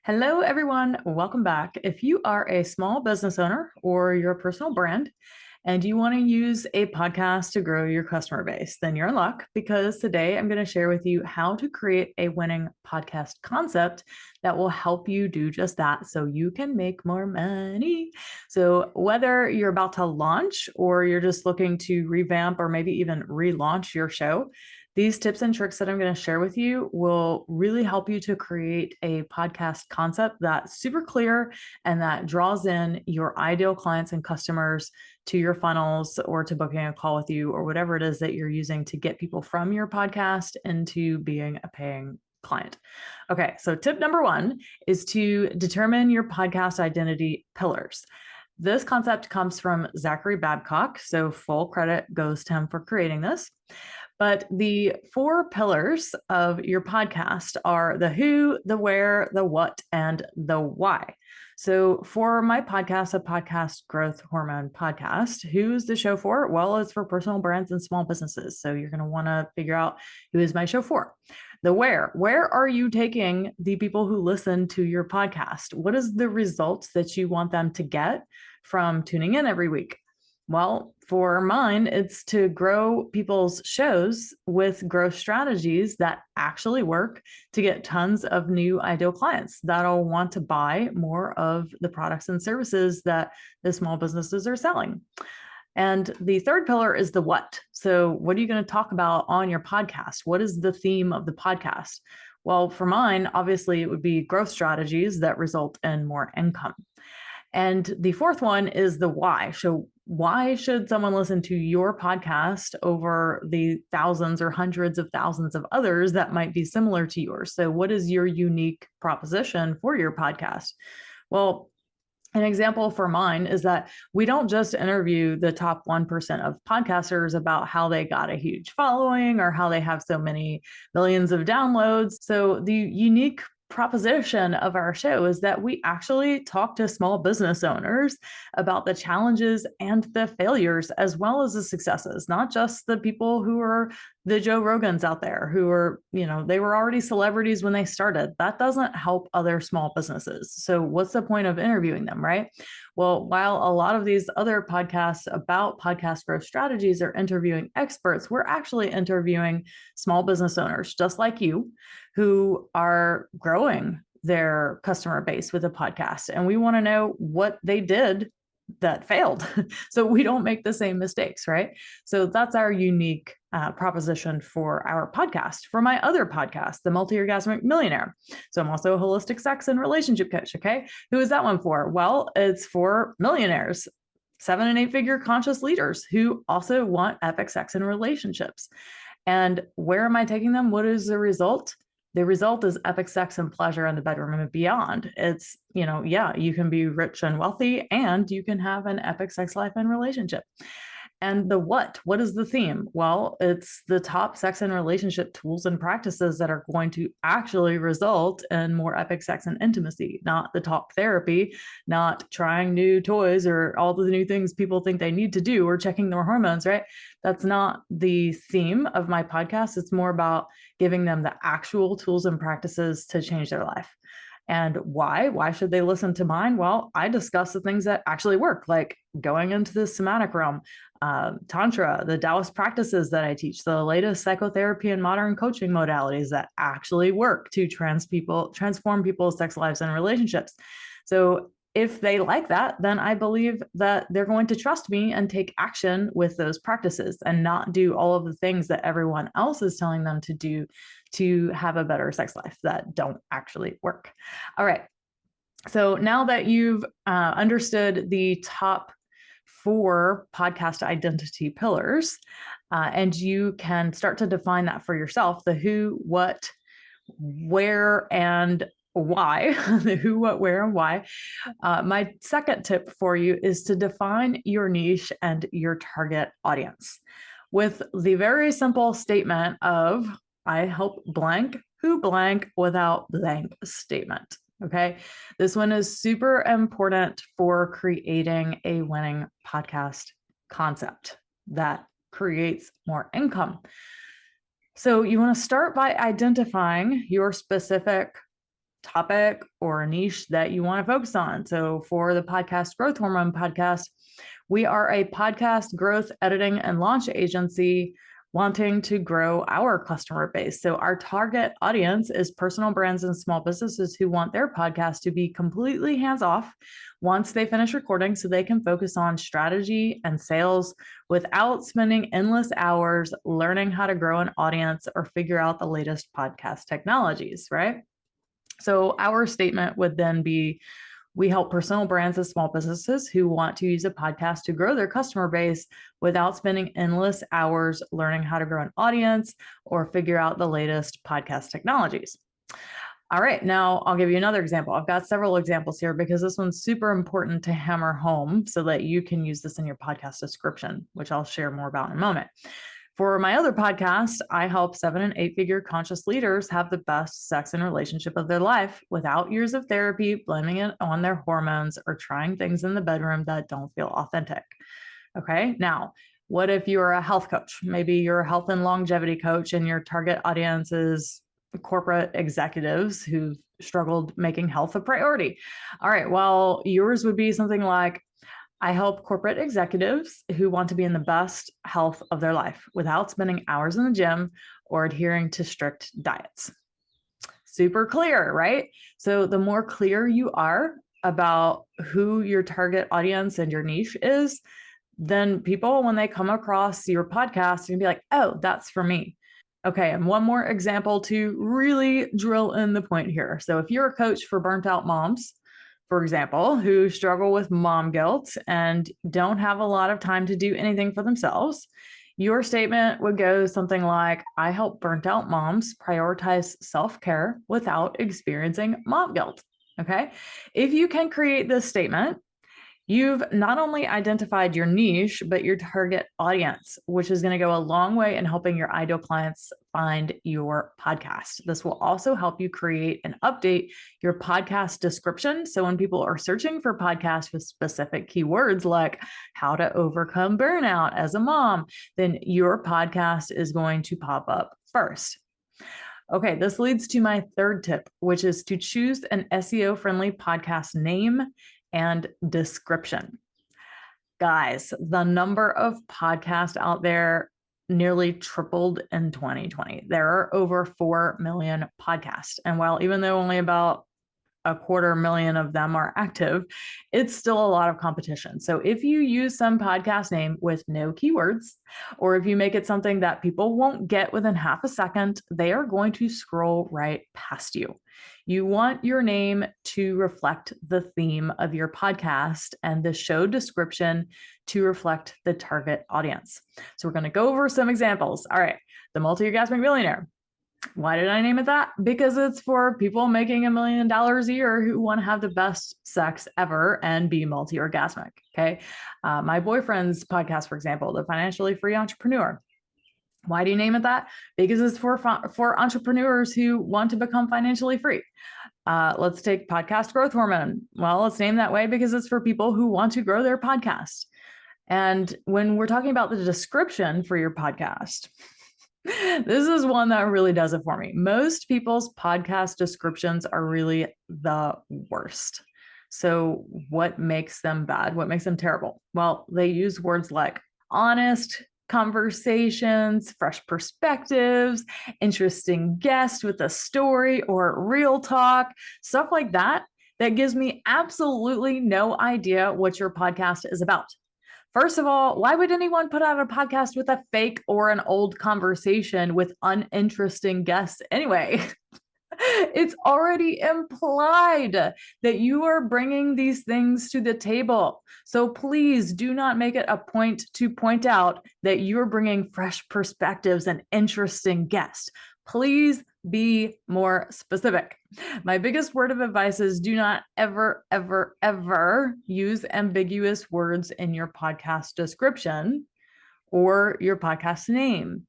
Hello, everyone. Welcome back. If you are a small business owner or you're a personal brand and you want to use a podcast to grow your customer base, then you're in luck because today I'm going to share with you how to create a winning podcast concept that will help you do just that so you can make more money. So, whether you're about to launch or you're just looking to revamp or maybe even relaunch your show, these tips and tricks that I'm going to share with you will really help you to create a podcast concept that's super clear and that draws in your ideal clients and customers to your funnels or to booking a call with you or whatever it is that you're using to get people from your podcast into being a paying client. Okay, so tip number one is to determine your podcast identity pillars. This concept comes from Zachary Babcock, so full credit goes to him for creating this. But the four pillars of your podcast are the who, the where, the what, and the why. So for my podcast, a podcast growth hormone podcast, who's the show for? Well, it's for personal brands and small businesses. So you're going to want to figure out who is my show for. The where are you taking the people who listen to your podcast? What is the results that you want them to get from tuning in every week? Well, for mine, it's to grow people's shows with growth strategies that actually work to get tons of new ideal clients that'll want to buy more of the products and services that the small businesses are selling. And the third pillar is the what. So, what are you going to talk about on your podcast? What is the theme of the podcast? Well, for mine, obviously, it would be growth strategies that result in more income. And the fourth one is the why. So, why should someone listen to your podcast over the thousands or hundreds of thousands of others that might be similar to yours? So, what is your unique proposition for your podcast? Well, an example for mine is that we don't just interview the top 1% of podcasters about how they got a huge following or how they have so many millions of downloads. So, the unique proposition of our show is that we actually talk to small business owners about the challenges and the failures as well as the successes, not just the people who are the Joe Rogans out there who are, they were already celebrities when they started. That doesn't help other small businesses. So what's the point of interviewing them, right? Well, while a lot of these other podcasts about podcast growth strategies are interviewing experts, we're actually interviewing small business owners just like you who are growing their customer base with a podcast. And we want to know what they did that failed so we don't make the same mistakes, right? So that's our unique proposition for our podcast. For my other podcast, The Multi-Orgasmic Millionaire. So I'm also a holistic sex and relationship coach, okay? Who is that one for? Well, it's for millionaires, 7 and 8 figure conscious leaders who also want epic sex and relationships. And where am I taking them? What is the result? The result is epic sex and pleasure in the bedroom and beyond. It's, you can be rich and wealthy and you can have an epic sex life and relationship. And the what is the theme? Well, it's the top sex and relationship tools and practices that are going to actually result in more epic sex and intimacy, not the talk therapy, not trying new toys or all the new things people think they need to do or checking their hormones, right? That's not the theme of my podcast. It's more about giving them the actual tools and practices to change their life. And why? Why should they listen to mine? Well, I discuss the things that actually work, like going into the somatic realm, Tantra, the Taoist practices that I teach, the latest psychotherapy and modern coaching modalities that actually work to transform people's sex lives and relationships. So if they like that, then I believe that they're going to trust me and take action with those practices and not do all of the things that everyone else is telling them to do to have a better sex life that don't actually work. All right. So now that you've understood the top 4 podcast identity pillars, and you can start to define that for yourself, the who, what, where, and why, the who, what, where, and why. My second tip for you is to define your niche and your target audience with the very simple statement of, I help blank, who blank without blank statement. Okay. This one is super important for creating a winning podcast concept that creates more income. So you want to start by identifying your specific topic or a niche that you want to focus on. So for the Podcast Growth Hormone podcast, we are a podcast growth, editing, and launch agency wanting to grow our customer base. So our target audience is personal brands and small businesses who want their podcast to be completely hands-off once they finish recording so they can focus on strategy and sales without spending endless hours learning how to grow an audience or figure out the latest podcast technologies, right? So our statement would then be, we help personal brands and small businesses who want to use a podcast to grow their customer base without spending endless hours learning how to grow an audience or figure out the latest podcast technologies. All right, now I'll give you another example. I've got several examples here because this one's super important to hammer home so that you can use this in your podcast description, which I'll share more about in a moment. For my other podcast, I help 7- and 8-figure conscious leaders have the best sex and relationship of their life without years of therapy, blaming it on their hormones, or trying things in the bedroom that don't feel authentic. Okay, now, what if you're a health coach? Maybe you're a health and longevity coach and your target audience is corporate executives who've struggled making health a priority. All right, well, yours would be something like, I help corporate executives who want to be in the best health of their life without spending hours in the gym or adhering to strict diets. Super clear, right? So the more clear you are about who your target audience and your niche is, then people, when they come across your podcast, can be like, oh, that's for me. Okay, and one more example to really drill in the point here. So if you're a coach for burnt out moms, for example, who struggle with mom guilt and don't have a lot of time to do anything for themselves, your statement would go something like, I help burnt out moms prioritize self-care without experiencing mom guilt. Okay. If you can create this statement, you've not only identified your niche, but your target audience, which is going to go a long way in helping your ideal clients find your podcast. This will also help you create and update your podcast description. So when people are searching for podcasts with specific keywords like how to overcome burnout as a mom, then your podcast is going to pop up first. Okay, this leads to my third tip, which is to choose an SEO-friendly podcast name and description. Guys, the number of podcasts out there nearly tripled in 2020. There are over 4 million podcasts. And while even though only about 250,000 of them are active, it's still a lot of competition. So if you use some podcast name with no keywords, or if you make it something that people won't get within half a second, they are going to scroll right past you. You want your name to reflect the theme of your podcast and the show description to reflect the target audience. So we're going to go over some examples. All right, the Multi-Orgasmic Millionaire. Why did I name it that? Because it's for people making $1 million a year who want to have the best sex ever and be multi-orgasmic. Okay. My boyfriend's podcast, for example, The Financially Free Entrepreneur. Why do you name it that? Because it's for entrepreneurs who want to become financially free. Let's take Podcast Growth Hormone. Well, it's named that way because it's for people who want to grow their podcast. And when we're talking about the description for your podcast, this is one that really does it for me. Most people's podcast descriptions are really the worst. So what makes them bad? What makes them terrible? Well, they use words like honest conversations, fresh perspectives, interesting guest with a story, or real talk, stuff like that, that gives me absolutely no idea what your podcast is about. First of all, why would anyone put out a podcast with a fake or an old conversation with uninteresting guests anyway? It's already implied that you are bringing these things to the table. So please do not make it a point to point out that you're bringing fresh perspectives and interesting guests. Please be more specific. My biggest word of advice is do not ever, ever, ever use ambiguous words in your podcast description or your podcast name,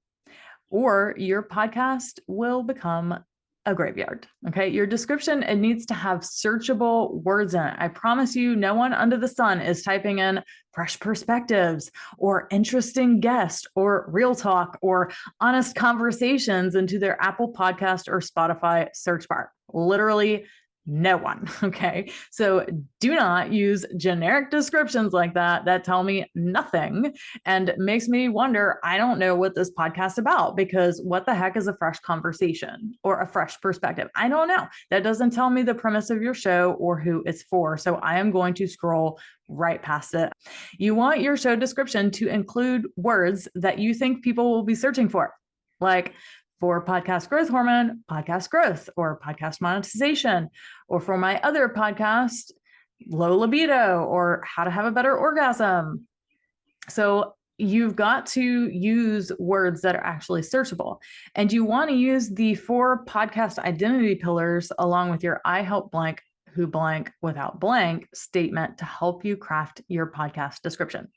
or your podcast will become a graveyard. Okay. Your description, it needs to have searchable words in it. I promise you, no one under the sun is typing in fresh perspectives or interesting guest or real talk or honest conversations into their Apple Podcast or Spotify search bar. Literally No one. Okay. So do not use generic descriptions like that tell me nothing and makes me wonder, I don't know what this podcast is about, because what the heck is a fresh conversation or a fresh perspective? I don't know. That doesn't tell me the premise of your show or who it's for. So I am going to scroll right past it. You want your show description to include words that you think people will be searching for, like for podcast growth hormone, podcast growth, or podcast monetization, or for my other podcast, low libido, or how to have a better orgasm. So you've got to use words that are actually searchable. And you want to use the 4 podcast identity pillars along with your I help blank, who blank, without blank statement to help you craft your podcast description.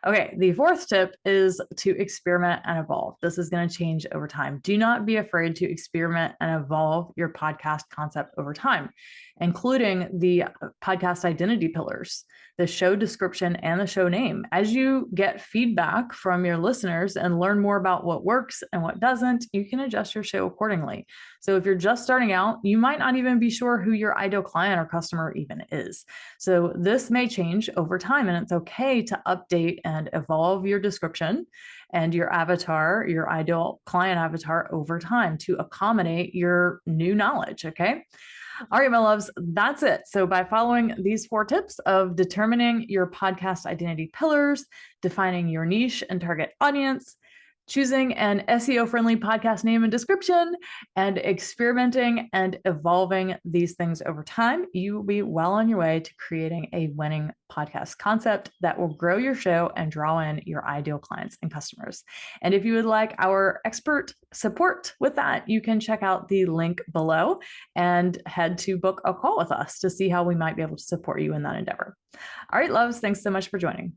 Okay, the 4th tip is to experiment and evolve. This is going to change over time. Do not be afraid to experiment and evolve your podcast concept over time, including the podcast identity pillars, the show description, and the show name. As you get feedback from your listeners and learn more about what works and what doesn't, you can adjust your show accordingly. So if you're just starting out, you might not even be sure who your ideal client or customer even is. So this may change over time, and it's okay to update and evolve your description and your avatar, your ideal client avatar, over time to accommodate your new knowledge. Okay. All right, my loves, that's it. So by following these 4 tips of determining your podcast identity pillars, defining your niche and target audience, choosing an SEO-friendly podcast name and description, and experimenting and evolving these things over time, you will be well on your way to creating a winning podcast concept that will grow your show and draw in your ideal clients and customers. And if you would like our expert support with that, you can check out the link below and head to book a call with us to see how we might be able to support you in that endeavor. All right, loves, thanks so much for joining.